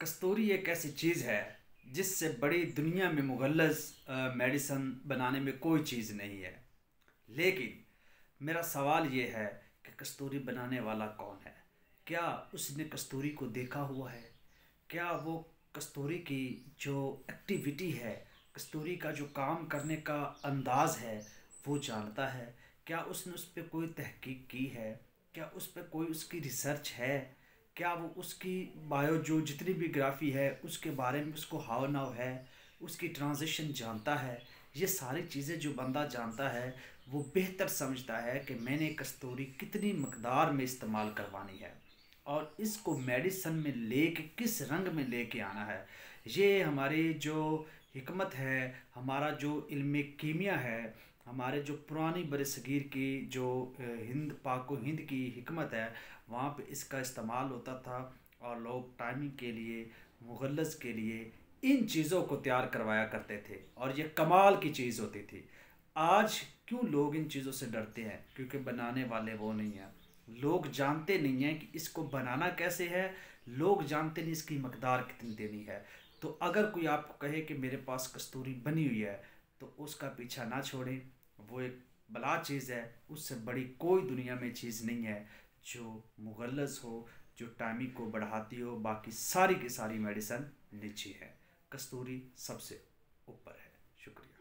कस्तूरी एक ऐसी चीज़ है जिससे बड़ी दुनिया में मुगल्लज़ मेडिसन बनाने में कोई चीज़ नहीं है। लेकिन मेरा सवाल ये है कि कस्तूरी बनाने वाला कौन है? क्या उसने कस्तूरी को देखा हुआ है? क्या वो कस्तूरी की जो एक्टिविटी है, कस्तूरी का जो काम करने का अंदाज़ है, वो जानता है? क्या उसने उस पे कोई तहकीक की है? क्या उस पे कोई उसकी रिसर्च है? क्या वो उसकी बायो जो जितनी भी ग्राफी है उसके बारे में उसको हाव नाव है, उसकी ट्रांजिशन जानता है? ये सारी चीज़ें जो बंदा जानता है वो बेहतर समझता है कि मैंने कस्तूरी कितनी मकदार में इस्तेमाल करवानी है और इसको मेडिसन में लेके किस रंग में लेके आना है। ये हमारी जो हिकमत है, हमारा जो इल्म कीमिया है, हमारे जो पुरानी बरसगीर की जो हिंद पाको हिंद की हिकमत है, वहाँ पे इसका इस्तेमाल होता था और लोग टाइमिंग के लिए, मुगल्लज़ के लिए इन चीज़ों को तैयार करवाया करते थे और ये कमाल की चीज़ होती थी। आज क्यों लोग इन चीज़ों से डरते हैं? क्योंकि बनाने वाले वो नहीं हैं। लोग जानते नहीं हैं कि इसको बनाना कैसे है, लोग जानते नहीं इसकी मकदार कितनी देनी है। तो अगर कोई आपको कहे कि मेरे पास कस्तूरी बनी हुई है तो उसका पीछा ना छोड़ें। वो एक बला चीज़ है, उससे बड़ी कोई दुनिया में चीज़ नहीं है जो मुगल्लज़ हो, जो टाइमिंग को बढ़ाती हो। बाकी सारी की सारी मेडिसन नीचे है, कस्तूरी सबसे ऊपर है। शुक्रिया।